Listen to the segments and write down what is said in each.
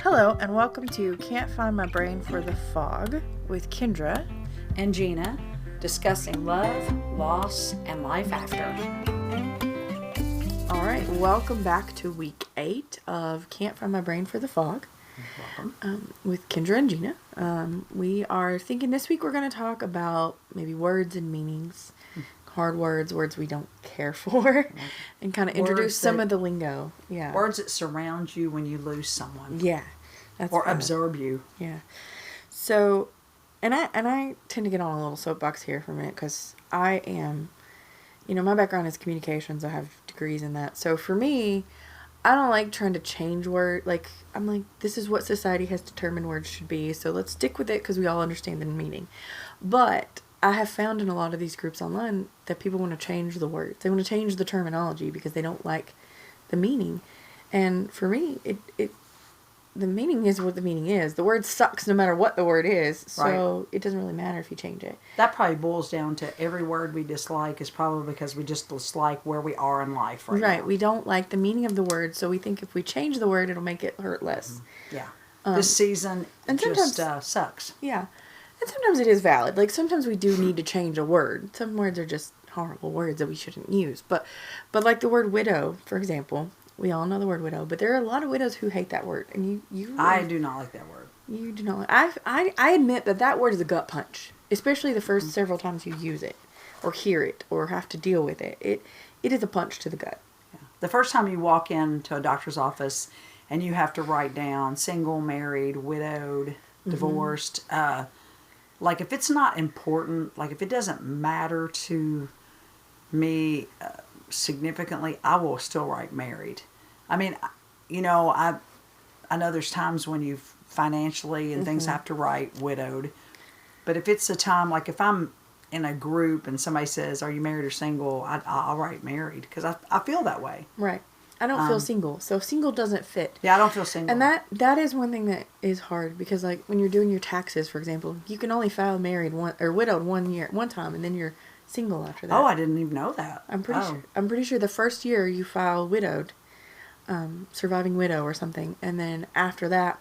Hello, and welcome to Can't Find My Brain for the Fog with Kendra and Gina, discussing love, loss, and life after. All right, welcome back to week 8 of Can't Find My Brain for the Fog. Welcome. With Kendra and Gina. We are thinking this week we're going to talk about maybe words and meanings, hard words we don't care for, and kind of introduce some of the lingo. Yeah. Words that surround you when you lose someone. Yeah. Or absorb you. Yeah. So, and I tend to get on a little soapbox here for a minute because I am, my background is communications. I have degrees in that. So for me, I don't like trying to change words. I'm like, this is what society has determined words should be, so let's stick with it because we all understand the meaning. But I have found in a lot of these groups online that people want to change the words. They want to change the terminology because they don't like the meaning. And for me, the meaning is what the meaning is. The word sucks no matter what the word is, so It doesn't really matter if you change it. That probably boils down to every word we dislike is probably because we just dislike where we are in life right now. Right, we don't like the meaning of the word, so we think if we change the word, it'll make it hurt less. Yeah. This season and just sucks. Yeah. And sometimes it is valid. Like, sometimes we do need to change a word. Some words are just horrible words that we shouldn't use. But like the word widow, for example. We all know the word widow, but there are a lot of widows who hate that word. And I do not like that word. You do not. I admit that word is a gut punch, especially the first several times you use it, or hear it, or have to deal with it. It is a punch to the gut. Yeah. The first time you walk into a doctor's office and you have to write down single, married, widowed, divorced, like if it's not important, like if it doesn't matter to me significantly, I will still write married. I mean, I know there's times when you financially and things have to write widowed, but if it's a time, like if I'm in a group and somebody says, are you married or single, I'll write married because I feel that way. Right. I don't feel single, so single doesn't fit. Yeah, I don't feel single. And that is one thing that is hard because, like, when you're doing your taxes, for example, you can only file married or widowed one time, and then you're single after that. Oh, I didn't even know that. I'm pretty sure the first year you file widowed, surviving widow or something, and then after that,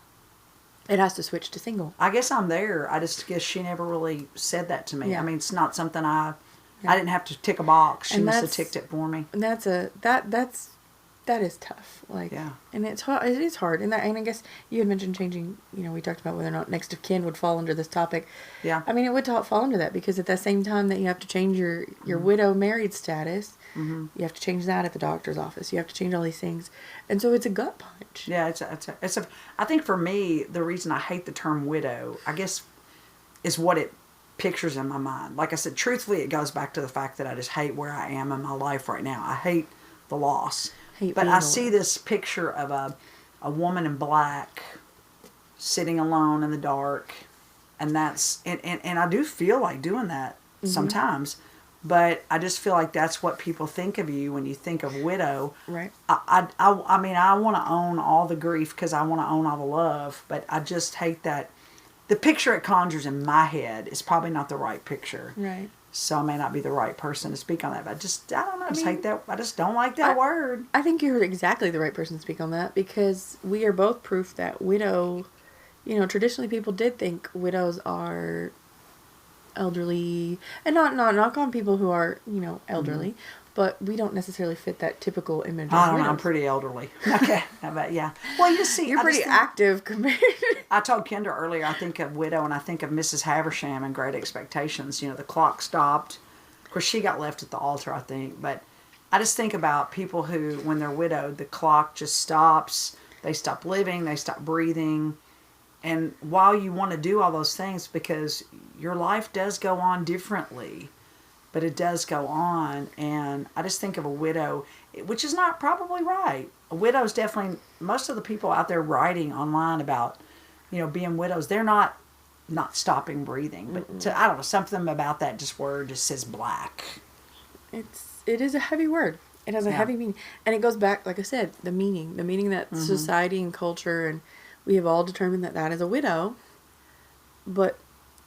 it has to switch to single. I guess I'm there. I just guess she never really said that to me. Yeah. I mean, it's not something I didn't have to tick a box. She must have ticked it for me. And that is tough. Like, yeah. And it is hard. And I guess you had mentioned changing, we talked about whether or not next of kin would fall under this topic. Yeah. I mean, it would fall under that because at the same time that you have to change your widow married status, you have to change that at the doctor's office. You have to change all these things. And so it's a gut punch. Yeah, I think for me, the reason I hate the term widow, I guess, is what it pictures in my mind. Like I said, truthfully, it goes back to the fact that I just hate where I am in my life right now. I hate the loss. But I see this picture of a woman in black sitting alone in the dark, and and I do feel like doing that sometimes, but I just feel like that's what people think of you when you think of widow. Right. I mean, I want to own all the grief because I want to own all the love, but I just hate that. The picture it conjures in my head is probably not the right picture. Right. So I may not be the right person to speak on that. But I don't know. I hate that. I just don't like that word. I think you're exactly the right person to speak on that because we are both proof that widow, traditionally people did think widows are elderly, and not knock on people who are, elderly, but we don't necessarily fit that typical image of I don't widows. know. I'm pretty elderly. Okay. How about, yeah. Well, you see. You're pretty active compared. I told Kendra earlier, I think of widow and I think of Mrs. Haversham in Great Expectations. The clock stopped. Of course, she got left at the altar, I think. But I just think about people who, when they're widowed, the clock just stops. They stop living. They stop breathing. And while you want to do all those things, because your life does go on differently, but it does go on. And I just think of a widow, which is not probably right. A widow is definitely, most of the people out there writing online about, being widows, they're not stopping breathing. But I don't know, something about that word just says black. It is a heavy word. It has a heavy meaning. And it goes back, like I said, the meaning that society and culture, and we have all determined that is a widow. But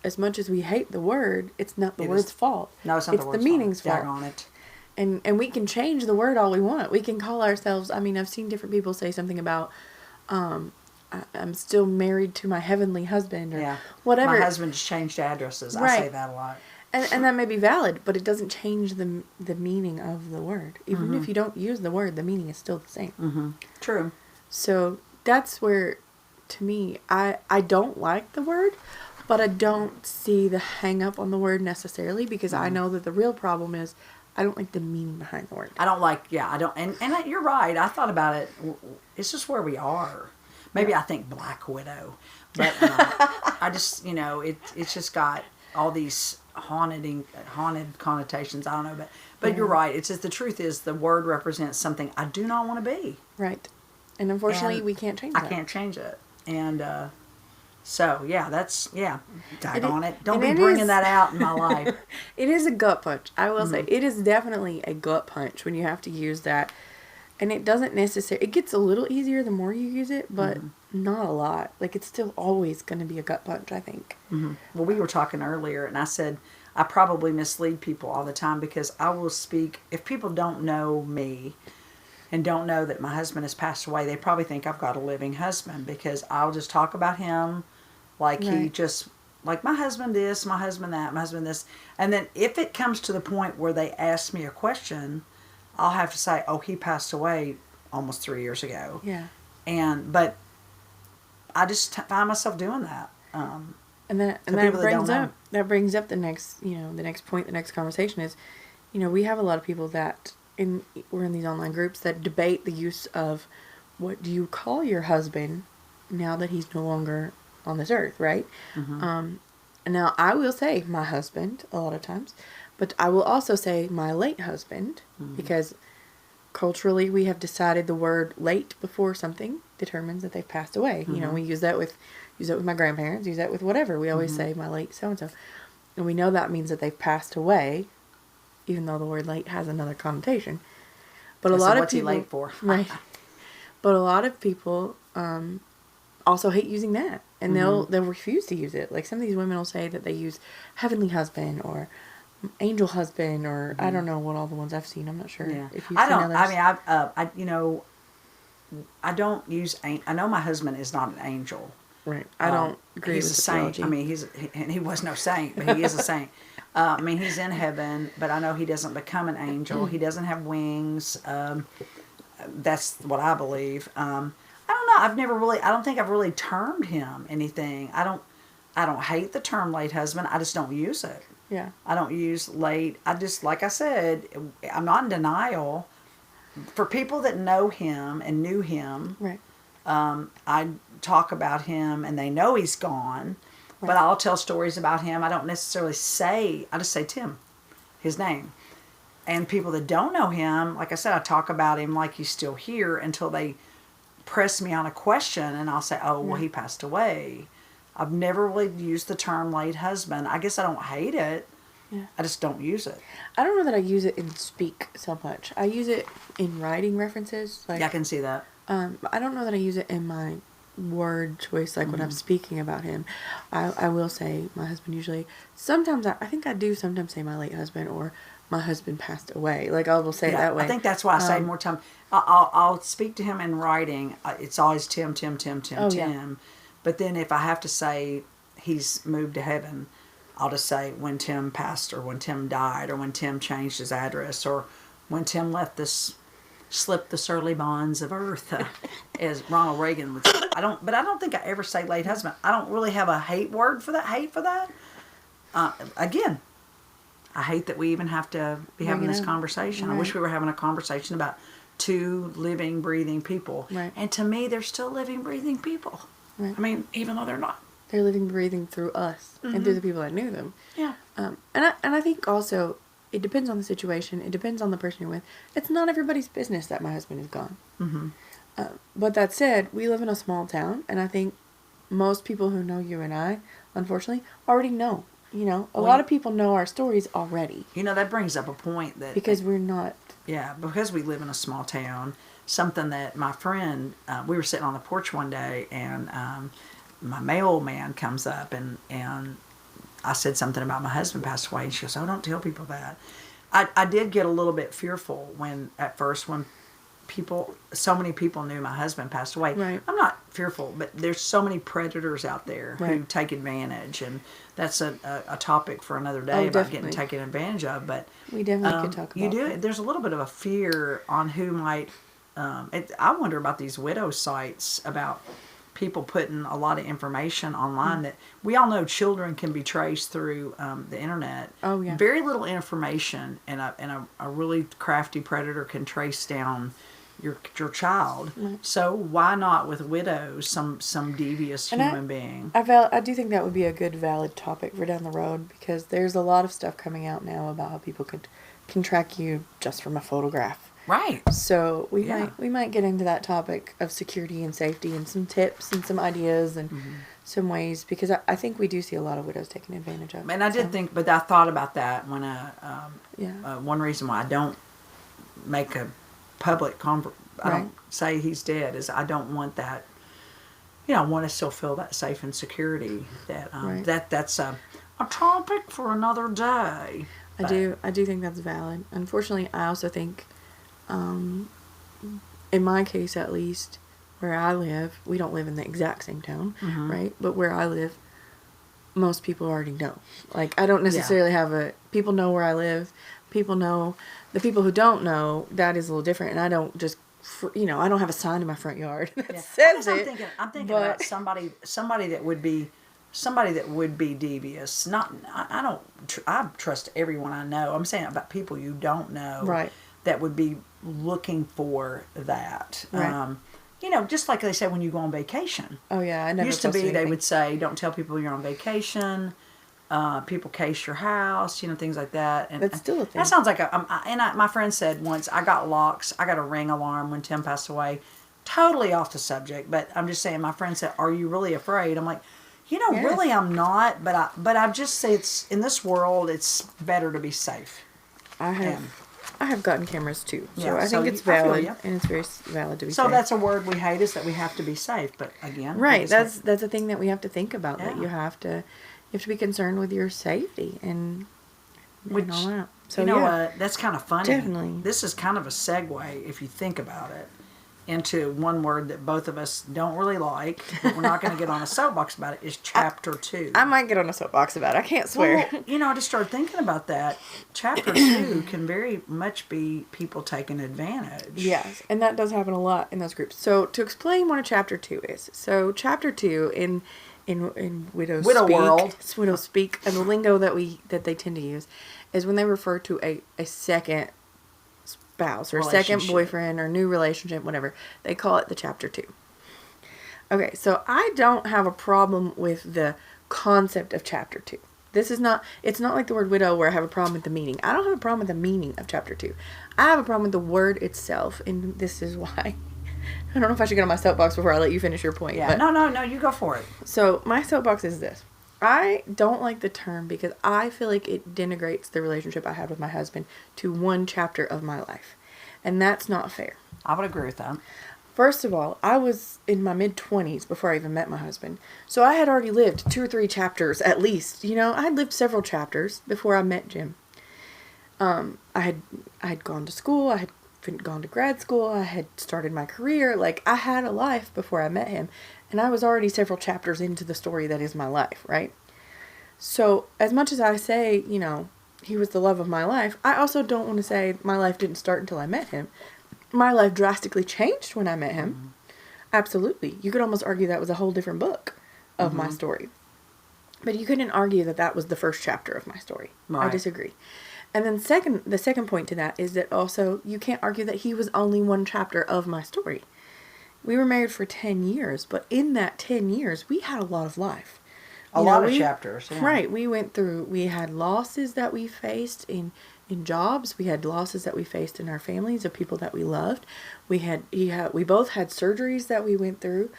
as much as we hate the word, it's not the word's fault. No, it's not the word's fault. It's the meaning's fault. On it. And we can change the word all we want. We can call ourselves, I've seen different people say something about I'm still married to my heavenly husband or Yeah. whatever. My husband just changed addresses. I Right. say that a lot. And that may be valid, but it doesn't change the meaning of the word. Even if you don't use the word, the meaning is still the same. True. So that's where, to me, I don't like the word, but I don't see the hang up on the word necessarily because I know that the real problem is I don't like the meaning behind the word. I don't like, yeah, I don't, and you're right. I thought about it. It's just where we are. Maybe I think Black Widow, but I just, it's just got all these haunted connotations. I don't know, but you're right. It's just the truth is the word represents something I do not want to be. Right. And unfortunately, And we can't change I that. can't change it. And so, yeah, daggone it. Don't and be it bringing is- that out in my life. It is a gut punch. I will say it is definitely a gut punch when you have to use that. And it doesn't necessarily, it gets a little easier the more you use it, but not a lot. Like, it's still always going to be a gut punch, I think. Well, we were talking earlier, and I said I probably mislead people all the time because I will speak, if people don't know me and don't know that my husband has passed away, they probably think I've got a living husband because I'll just talk about him like he Right. just, like my husband this, my husband that, my husband this. And then if it comes to the point where they ask me a question, I'll have to say, oh, he passed away almost 3 years ago. Yeah. But I just find myself doing that. And that To people that don't know. brings up the next the next point, the next conversation is, we have a lot of people that we're in these online groups that debate the use of what do you call your husband now that he's no longer on this earth, right? And now I will say my husband a lot of times, but I will also say my late husband because culturally we have decided the word late before something determines that they've passed away. We use that with my grandparents, use that with whatever. We always say my late so and so. And we know that means that they've passed away, even though the word late has another connotation. But a So lot of what's he people late for? right. But a lot of people also hate using that. And they'll refuse to use it. Like some of these women will say that they use heavenly husband or angel husband or I don't know what all the ones I've seen. I'm not sure Yeah. if you've I seen don't. others. I mean, I don't use. I know my husband is not an angel. Right. I don't agree He's with a the saint. theology. I mean, he was no saint, but he is a saint. I mean, he's in heaven, but I know he doesn't become an angel. He doesn't have wings. That's what I believe. I don't know. I don't think I've really termed him anything. I don't hate the term late husband. I just don't use it. Yeah. I don't use late. I just, like I said, I'm not in denial. For people that know him and knew him, Right. I talk about him and they know he's gone, but I'll tell stories about him. I don't necessarily I just say Tim, his name. And people that don't know him, like I said, I talk about him like he's still here until they press me on a question and I'll say, oh, well, he passed away. I've never really used the term late husband. I guess I don't hate it. Yeah. I just don't use it. I don't know that I use it in speak so much. I use it in writing references. Like, Yeah, I can see that. but I don't know that I use it in my word choice, like when I'm speaking about him. I will say my husband usually. Sometimes I think I do sometimes say my late husband or my husband passed away. Like I will say it that way. I think that's why I say more time. I'll speak to him in writing. It's always Tim, Tim. Yeah. But then if I have to say he's moved to heaven, I'll just say when Tim passed or when Tim died or when Tim changed his address or when Tim slipped the surly bonds of earth, as Ronald Reagan would say. I don't think I ever say late husband. I don't really have a hate for that. Again, I hate that we even have to be having this conversation. Right. I wish we were having a conversation about two living, breathing people. Right. And to me, they're still living, breathing people. Right. I mean, even though they're not. They're living, breathing through us and through the people that knew them. Yeah. And I think also it depends on the situation. It depends on the person you're with. It's not everybody's business that my husband is gone. Mm-hmm. But that said, we live in a small town, and I think most people who know you and I, unfortunately, already know. A lot of people know our stories already. That brings up a point that... Because we're not... Yeah, because we live in a small town, something that my friend... we were sitting on the porch one day, and my mailman comes up, and I said something about my husband passed away, and she goes, oh, don't tell people that. I did get a little bit fearful at first when so many people knew my husband passed away. Right. I'm not fearful, but there's so many predators out there who Right. take advantage, and that's a topic for another day Oh, about definitely. getting taken advantage of. But We definitely could talk about you do. that. There's a little bit of a fear on who might. I wonder about these widow sites, about people putting a lot of information online that we all know children can be traced through the internet. Oh, yeah. Very little information, and a really crafty predator can trace down your child. So why not with widows, some devious And human being? I do think that would be a good valid topic for down the road, because there's a lot of stuff coming out now about how people can track you just from a photograph. Right. So we Yeah. might get into that topic of security and safety, and some tips and some ideas and some ways, because I think we do see a lot of widows taken advantage of. And I did think, but I thought about that when Yeah. one reason why I don't make a public I Right. don't say he's dead, is I don't want that. I want to still feel that safe and security. That Right. that's a topic for another day. I do think that's valid. Unfortunately, I also think, in my case at least, where I live, we don't live in the exact same town, right? But where I live, most people already know. Like, I don't necessarily have people know where I live. People know. The people who don't know, that is a little different. And I don't just, I don't have a sign in my front yard that Yeah. says I'm it. thinking but- about somebody that would be devious. Not I don't I trust everyone I know. I'm saying about people you don't know, Right. that would be looking for that. Right. Just like they say when you go on vacation. Oh, yeah, I never Used to posted be they anything. would say, don't tell people you're on vacation. People case your house, things like that. And That's still a thing. That sounds like my friend said once, I got locks. I got a Ring alarm when Tim passed away. Totally off the subject, but I'm just saying. My friend said, "Are you really afraid?" I'm like, Yes. really, I'm not. But I just say it's in this world. It's better to be safe. I have gotten cameras too, so Yeah, I so think it's I feel valid, ya. and it's very valid to be So safe. that's a word we hate, is that we have to be safe. But again, Right, we just that's a thing that we have to think about, that Yeah. you have to be concerned with your safety and Which, all that. So that's kind of funny. Definitely. This is kind of a segue, if you think about it, into one word that both of us don't really like, but we're not going to get on a soapbox about it, is chapter 2. I might get on a soapbox about it. I can't swear. Well, I just started thinking about that. Chapter 2 can very much be people taking advantage. Yes, and that does happen a lot in those groups. So to explain what a chapter 2 is. So chapter 2 in widow speak, world. it's widow speak, and the lingo that they tend to use is when they refer to a second spouse or a second Relationship. boyfriend or new relationship, whatever. They call it the chapter 2. Okay, so I don't have a problem with the concept of chapter 2. It's not like the word widow where I have a problem with the meaning. I don't have a problem with the meaning of chapter 2. I have a problem with the word itself, and this is why. I don't know if I should get on my soapbox before I let you finish your point. Yeah. But, No, you go for it. So my soapbox is this. I don't like the term because I feel like it denigrates the relationship I had with my husband to one chapter of my life. And that's not fair. I would agree with that. First of all, I was in my mid-20s before I even met my husband. So I had already lived 2 or 3 chapters at least. I had lived several chapters before I met Jim. I had gone to school. I had gone to grad school. I had started my career. Like, I had a life before I met him. And I was already several chapters into the story that is my life, right? So as much as I say, he was the love of my life, I also don't want to say my life didn't start until I met him. My life drastically changed when I met him. Mm-hmm. Absolutely. You could almost argue that was a whole different book of my story. But you couldn't argue that was the first chapter of my story. Right. I disagree. And then the second point to that is that also you can't argue that he was only one chapter of my story. We were married for 10 years, but in that 10 years, we had a lot of life. A lot of chapters. Yeah. Right. We had losses that we faced in jobs. We had losses that we faced in our families of people that we loved. We both had surgeries that we went through.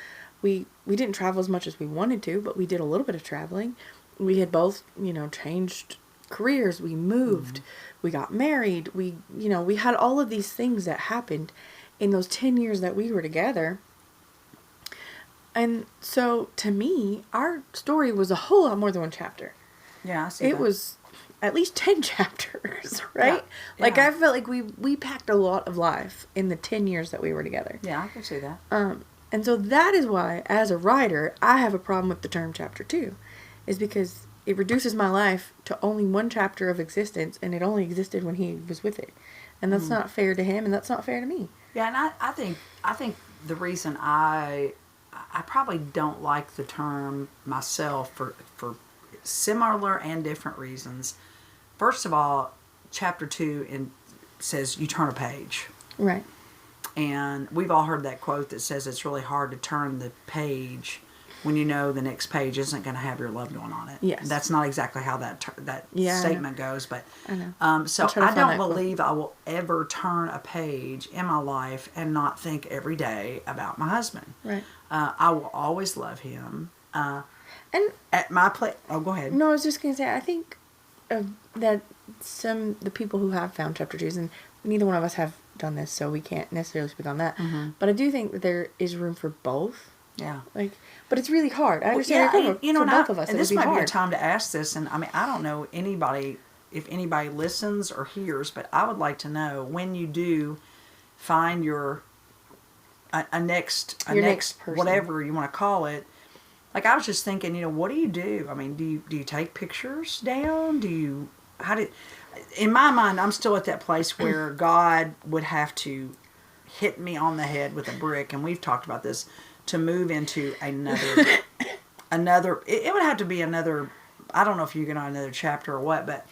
We didn't travel as much as we wanted to, but we did a little bit of traveling. We had both, changed careers. We moved. We got married. We had all of these things that happened in those 10 years that we were together. And so, to me, our story was a whole lot more than one chapter. Yeah, I see It that. was at least 10 chapters, right? Yeah. Like, Yeah. I felt like we packed a lot of life in the 10 years that we were together. Yeah, I can see that. And so that is why, as a writer, I have a problem with the term chapter 2, is because it reduces my life to only one chapter of existence, and it only existed when he was with it. And that's not fair to him, and that's not fair to me. Yeah, and I think the reason I probably don't like the term myself for similar and different reasons. First of all, chapter 2 says you turn a page. Right. And we've all heard that quote that says it's really hard to turn the page when you know the next page isn't going to have your loved one on it. Yes. That's not exactly how that statement goes, but I know. so I don't believe I will ever turn a page in my life and not think every day about my husband. Right. I will always love him. And At my place, oh, go ahead. no, I was just going to say, I think that the people who have found chapter 2s, and neither one of us have done this, so we can't necessarily speak on that. Mm-hmm. But I do think that there is room for both. Yeah. Like, but it's really hard. I understand for both of us. And this it would might be be a hard. time to ask this. And I mean, I don't know if anybody listens or hears, but I would like to know when you do find your next person, whatever you want to call it. Like, I was just thinking, what do you do? I mean, do you take pictures down? In my mind, I'm still at that place where God would have to hit me on the head with a brick, and we've talked about this, to move into another, it would have to be another, I don't know if you're going to another chapter or what, but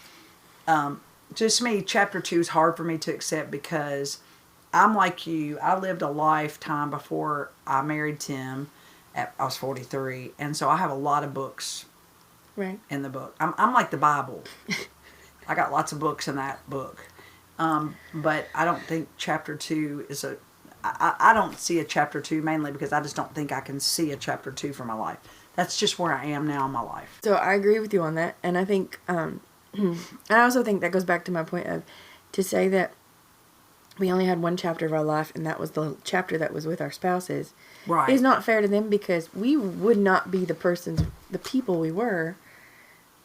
just me, chapter 2 is hard for me to accept because I'm like you. I lived a lifetime before I married Tim. I was 43, and so I have a lot of books Right. in the book. I'm like the Bible. I got lots of books in that book. But I don't think chapter 2 is I don't see a chapter 2 mainly because I just don't think I can see a chapter 2 for my life. That's just where I am now in my life. So I agree with you on that, and I think, I also think that goes back to my point of, to say that we only had one chapter of our life, and that was the chapter that was with our spouses, Right. is not fair to them, because we would not be the people we were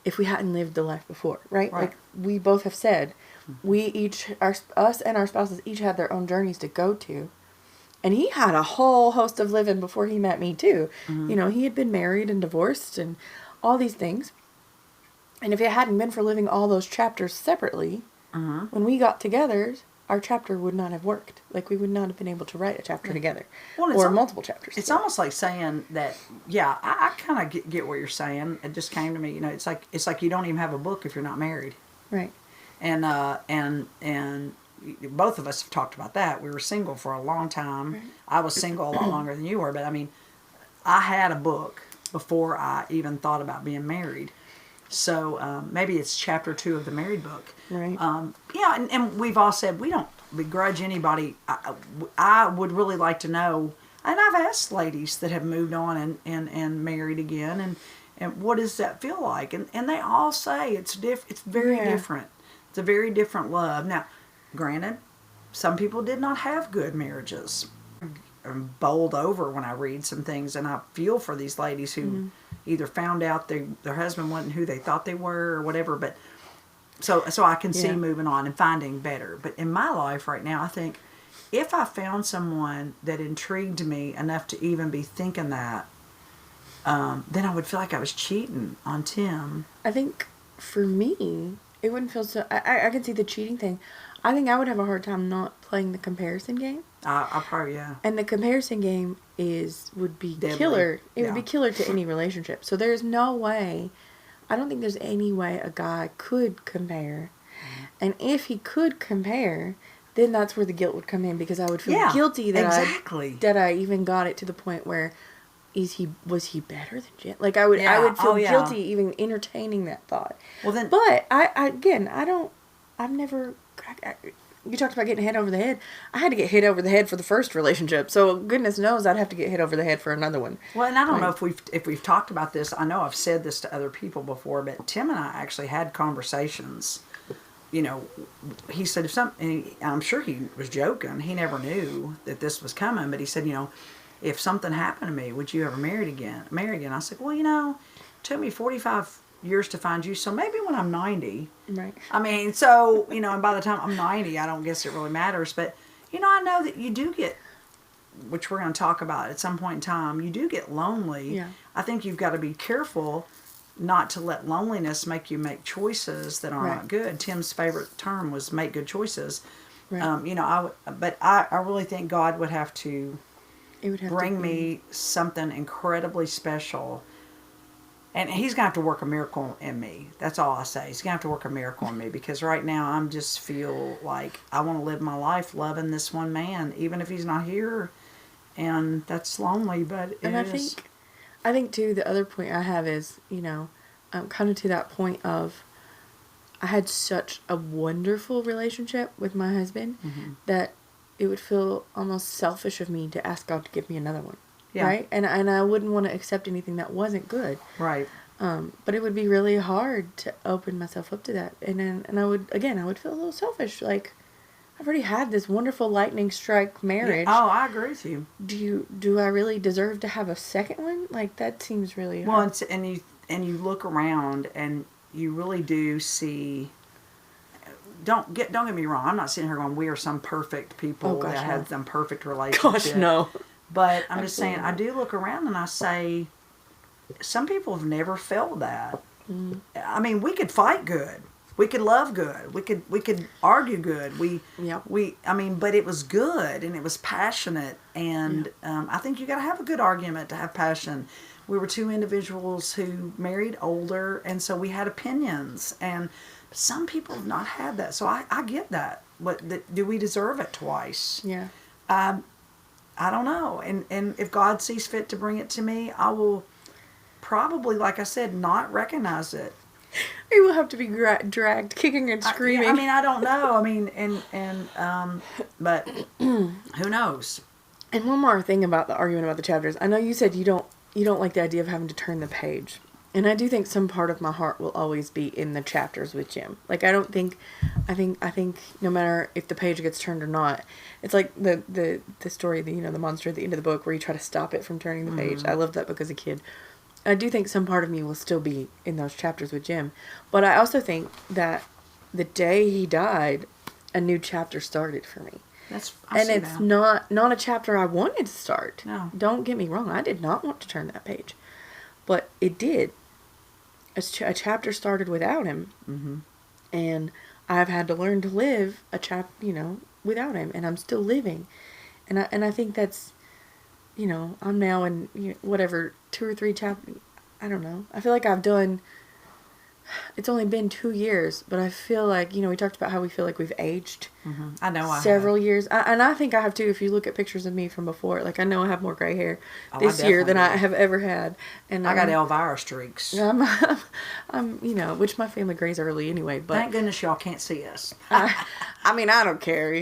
if we hadn't lived the life before, right? Right. Like we both have said, us and our spouses each had their own journeys to go to. And he had a whole host of living before he met me too. Mm-hmm. He had been married and divorced and all these things. And if it hadn't been for living all those chapters separately, Mm-hmm. when we got together, our chapter would not have worked. Like, we would not have been able to write a chapter together. Well, or multiple chapters It's together. almost like saying that, yeah, I kind of get what you're saying. It just came to me, it's like you don't even have a book if you're not married. Right. And both of us have talked about that. We were single for a long time. Right. I was single a lot longer than you were, but I mean, I had a book before I even thought about being married. So maybe it's chapter 2 of the married book. Right. Yeah, and we've all said we don't begrudge anybody. I would really like to know, and I've asked ladies that have moved on and married again, and what does that feel like? And they all say it's very different. It's a very different love. Now, granted, some people did not have good marriages. I'm bowled over when I read some things, and I feel for these ladies who either found out their husband wasn't who they thought they were or whatever. But so I can see moving on and finding better. But in my life right now, I think if I found someone that intrigued me enough to even be thinking that, then I would feel like I was cheating on Tim. I think for me, it wouldn't feel so. I can see the cheating thing. I think I would have a hard time not playing the comparison game. I probably, yeah. And the comparison game would be Deadly. killer. It would Yeah. be killer to any relationship. So there's no way, I don't think there's any way a guy could compare. And if he could compare, then that's where the guilt would come in, because I would feel guilty that I even got it to the point where was he better than Jen? Like I would feel guilty even entertaining that thought. Well then, But I've never. You talked about getting hit over the head. I had to get hit over the head for the first relationship, so goodness knows I'd have to get hit over the head for another one. well, and I don't know if we've talked about this. I know I've said this to other people before, but Tim and I actually had conversations. He said I'm sure he was joking. He never knew that this was coming, but he said, if something happened to me, would you ever marry again? I said, well, it took me 45 years to find you. So maybe when I'm 90, Right. I mean, so, and by the time I'm 90, I don't guess it really matters. But, I know that you do get, which we're going to talk about at some point in time, you do get lonely. Yeah. I think you've got to be careful not to let loneliness make you make choices that are not good. Tim's favorite term was make good choices. Right. But I really think God would have to It would have bring to be, me something incredibly special. And he's going to have to work a miracle in me. That's all I say. He's going to have to work a miracle in me, because right now I'm just feel like I want to live my life loving this one man, even if he's not here. And that's lonely, but and I think too, the other point I have is, kind of to that point of, I had such a wonderful relationship with my husband that it would feel almost selfish of me to ask God to give me another one. Yeah. Right? And I wouldn't want to accept anything that wasn't good. Right. But it would be really hard to open myself up to that. And I would feel a little selfish. Like, I've already had this wonderful lightning strike marriage. Yeah. Oh, I agree with you. Do I really deserve to have a second one? Like, that seems really hard. Well, and you look around and you really do see. Don't get me wrong. I'm not sitting here going, we are some perfect people that have some perfect relationship. Gosh, no. But I'm just saying, I do look around and I say, some people have never felt that. Mm. I mean, we could fight good. We could love good. We could argue good. But it was good and it was passionate. And I think you got to have a good argument to have passion. We were two individuals who married older, and so we had opinions. And some people have not had that. So I get that. But do we deserve it twice? Yeah. I don't know. And if God sees fit to bring it to me, I will probably, like I said, not recognize it. You will have to be dragged kicking and screaming. I don't know. But who knows? And one more thing about the argument about the chapters. I know you said you don't like the idea of having to turn the page. And I do think some part of my heart will always be in the chapters with Jim. Like, I think no matter if the page gets turned or not, it's like the story, the monster at the end of the book where you try to stop it from turning the page. I loved that book as a kid. I do think some part of me will still be in those chapters with Jim. But I also think that the day he died, a new chapter started for me. It's not a chapter I wanted to start. No. Don't get me wrong. I did not want to turn that page. But it did. A chapter started without him. Mm-hmm. And I've had to learn to live without him. And I'm still living. And I think that's, I'm now in, 2 or 3 chapters. I don't know. I feel like I've done, it's only been 2 years, but I feel like, we talked about how we feel like we've aged. Mm-hmm. I know several years. And I think I have too, if you look at pictures of me from before. Like, I know I have more gray hair this year than I have ever had. And I got Elvira streaks. I'm which my family grays early anyway. But thank goodness y'all can't see us. I don't care.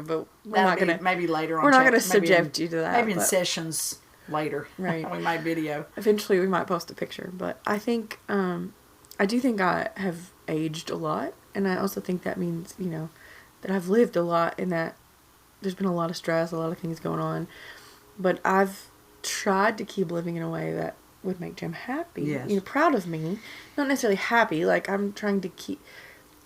But we're not going to. Maybe later on. We're not going to subject you to that. Maybe in sessions later. Right. We might video. Eventually we might post a picture. But I think, I do think I have aged a lot. And I also think that means, that I've lived a lot and that there's been a lot of stress, a lot of things going on. But I've tried to keep living in a way that would make Jim happy. Yes. Proud of me. Not necessarily happy. Like, I'm trying to keep...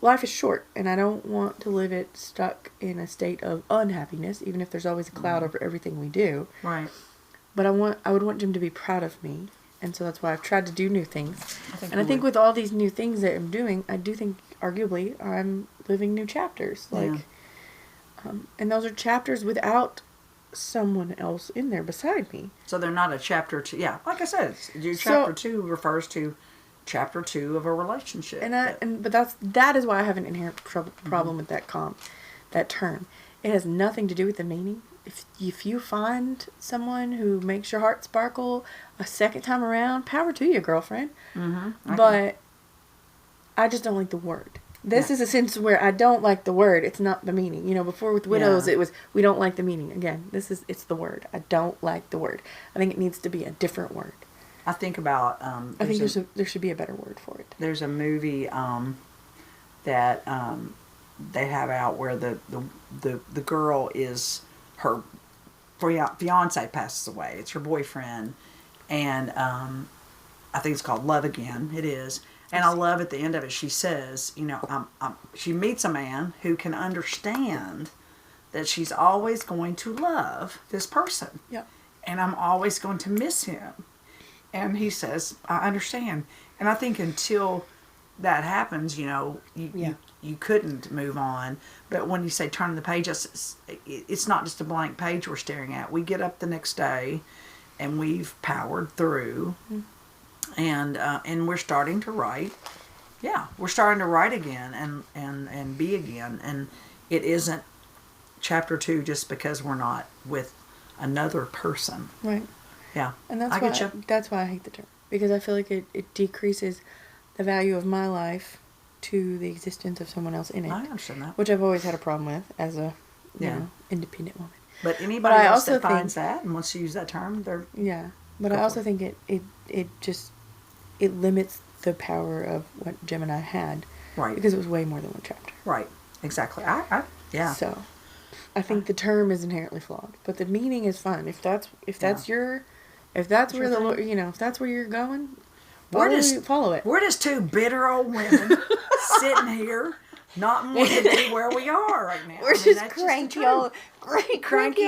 Life is short, and I don't want to live it stuck in a state of unhappiness, even if there's always a cloud over everything we do. Right. But I would want Jim to be proud of me. And so that's why I've tried to do new things. I think with all these new things that I'm doing, I do think, arguably, I'm living new chapters. Like, and those are chapters without someone else in there beside me. So they're not a chapter 2. Yeah, like I said, chapter 2 refers to chapter 2 of a relationship. But that is why I have an inherent problem with that term. It has nothing to do with the meaning. If you find someone who makes your heart sparkle a second time around, power to you, girlfriend. Mm-hmm. But I just don't like the word. This is a sense where I don't like the word. It's not the meaning. Before with widows, it was, we don't like the meaning. Again, it's the word. I don't like the word. I think it needs to be a different word. I think about... I think there should be a better word for it. There's a movie that they have out where the girl is... her fiance passes away. It's her boyfriend. And I think it's called Love Again. It is. And I love at the end of it, she says, you know, she meets a man who can understand that she's always going to love this person. Yep. And I'm always going to miss him. And he says, I understand. And I think until that happens, you know, you couldn't move on. But when you say turn the page, it's not just a blank page we're staring at. We get up the next day and we've powered through. Mm-hmm. And we're starting to write. Yeah, we're starting to write again and be again. And it isn't chapter 2 just because we're not with another person. Right. Yeah. And that's why I hate the term. Because I feel like it decreases the value of my life to the existence of someone else in it. I understand that. Which I've always had a problem with as a independent woman. But anybody else that finds that and wants to use that term, they're... Yeah. But I also think it limits the power of what Jim and I had. Right. Because it was way more than one chapter. Right. Exactly. Yeah. So, I think the term is inherently flawed, but the meaning is fine. If that's where the Lord, you know, if that's where you're going, follow it. We're just two bitter old women sitting here, not wanting to be where we are right now. We're just cranky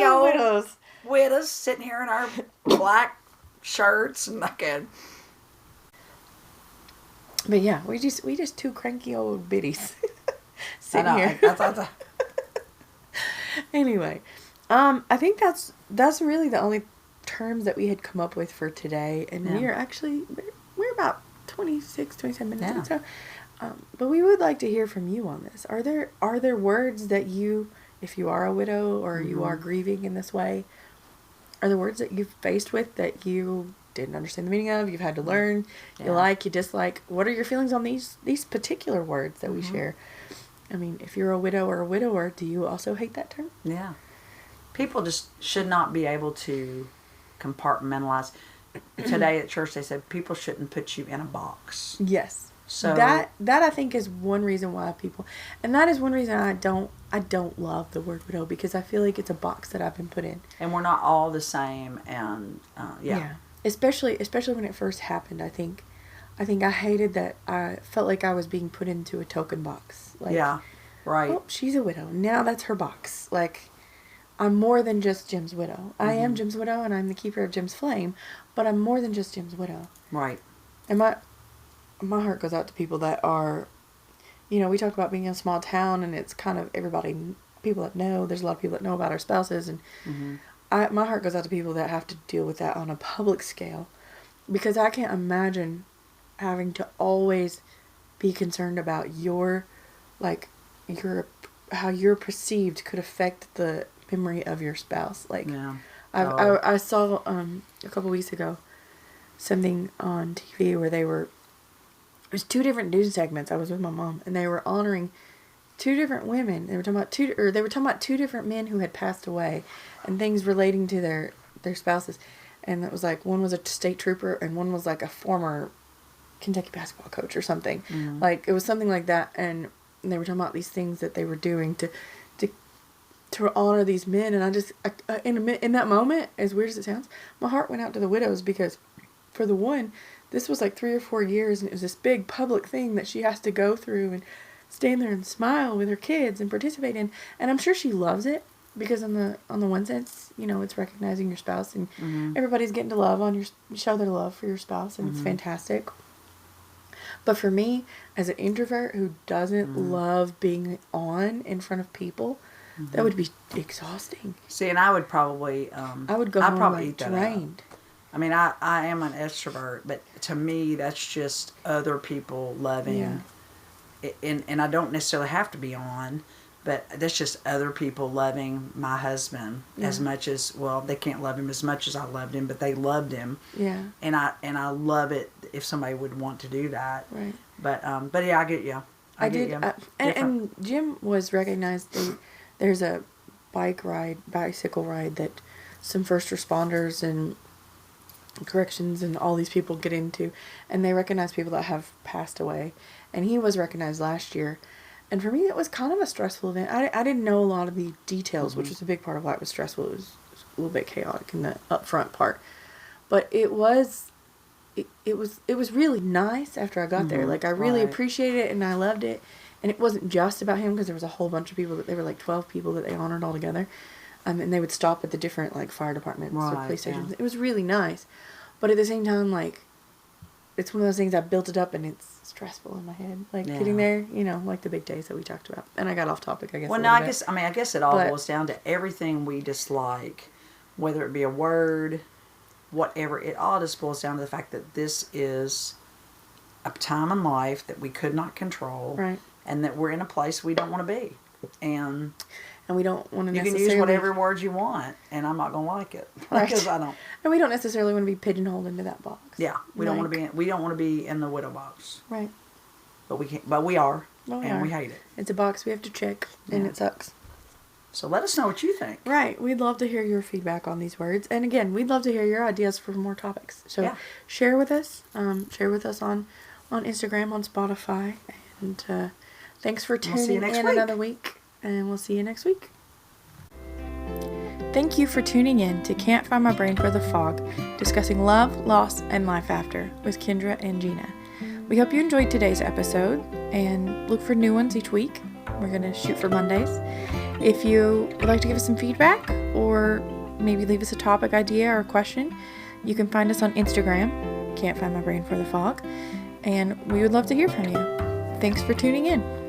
old widows sitting here in our black shirts and like a... But yeah, we just two cranky old biddies sitting here. Anyway, I think that's really the only terms that we had come up with for today, and we're about 26, 27 minutes. Yeah. So, but we would like to hear from you on this. Are there words that you, if you are a widow or you are grieving in this way, are there words that you've faced with that you didn't understand the meaning of, you've had to learn, you like, you dislike? What are your feelings on these particular words that we share? I mean, if you're a widow or a widower, do you also hate that term? Yeah. People just should not be able to compartmentalize. Today at church they said people shouldn't put you in a box. Yes. So that I think is one reason why people, and that is one reason I don't love the word widow, because I feel like it's a box that I've been put in. And we're not all the same, and yeah. Especially when it first happened, I think I hated that. I felt like I was being put into a token box. Like, yeah, right. Oh, she's a widow. Now that's her box. Like, I'm more than just Jim's widow. I am Jim's widow, and I'm the keeper of Jim's flame, but I'm more than just Jim's widow. Right. And my heart goes out to people that are, you know, we talk about being in a small town, and it's kind of people that know. There's a lot of people that know about our spouses, and my heart goes out to people that have to deal with that on a public scale, because I can't imagine having to always be concerned about how you're perceived could affect the memory of your spouse. Like, yeah. I saw a couple weeks ago something on TV where it was 2 different news segments. I was with my mom, and they were honoring 2 different women. They were talking about 2 different men who had passed away, and things relating to their spouses. And it was like, one was a state trooper, and one was like a former Kentucky basketball coach or something. Mm-hmm. Like, it was something like that, and they were talking about these things that they were doing to honor these men. And I just, in that moment, as weird as it sounds, my heart went out to the widows, because for the one, this was like 3 or 4 years, and it was this big public thing that she has to go through and stand there and smile with her kids and participate in. And I'm sure she loves it, because on the one sense, you know, it's recognizing your spouse, and everybody's getting to show their love for your spouse, and it's fantastic. But for me, as an introvert who doesn't love being on in front of people, that would be exhausting. See, and I would probably... I would go home like drained. I mean, I am an extrovert, but to me, that's just other people loving. Yeah. And I don't necessarily have to be on, but that's just other people loving my husband as much as, well, they can't love him as much as I loved him, but they loved him. Yeah. And I love it if somebody would want to do that. Right. But yeah, I get you. I did. And Jim was recognized. There's a bicycle ride that some first responders and corrections and all these people get into, and they recognize people that have passed away. And he was recognized last year. And for me, it was kind of a stressful event. I didn't know a lot of the details, which was a big part of why it was stressful. It was a little bit chaotic in the upfront part. But it was it was really nice after I got there. Like, I really Right. appreciated it and I loved it. And it wasn't just about him because there was a whole bunch of people that they were like 12 people that they honored all together. And they would stop at the different like fire departments or Right, police stations. yeah. It was really nice. But at the same time, like, it's one of those things I built it up and it's stressful in my head. Like, Yeah. getting there, you know, like the big days that we talked about. And I got off topic, I guess. Well, a no, little bit. I guess it all But- boils down to everything we dislike, whether it be a word, whatever. It all just boils down to the fact that this is a time in life that we could not control, Right. and that we're in a place we don't want to be. And And we don't want to you can necessarily... use whatever words you want, and I'm not gonna like it Right. because I don't. And we don't necessarily want to be pigeonholed into that box. Yeah, we don't want to Like- be. We don't want to be in the widow box, Right. but we can. But we are, Well, we and are. we hate it. It's a box we have to check, and Yeah. it sucks. So let us know what you think. Right. We'd love to hear your feedback on these words. And again, we'd love to hear your ideas for more topics. So Yeah. share with us. Share with us on Instagram, on Spotify. And thanks for We'll see tuning you next in week. another week. And we'll see you next week. Thank you for tuning in to Can't Find My Brain for the Fog, discussing love, loss, and life after with Kendra and Gina. We hope you enjoyed today's episode and look for new ones each week. We're going to shoot for Mondays. If you would like to give us some feedback or maybe leave us a topic idea or question, you can find us on Instagram, Can't Find My Brain for the Fog, and we would love to hear from you. Thanks for tuning in.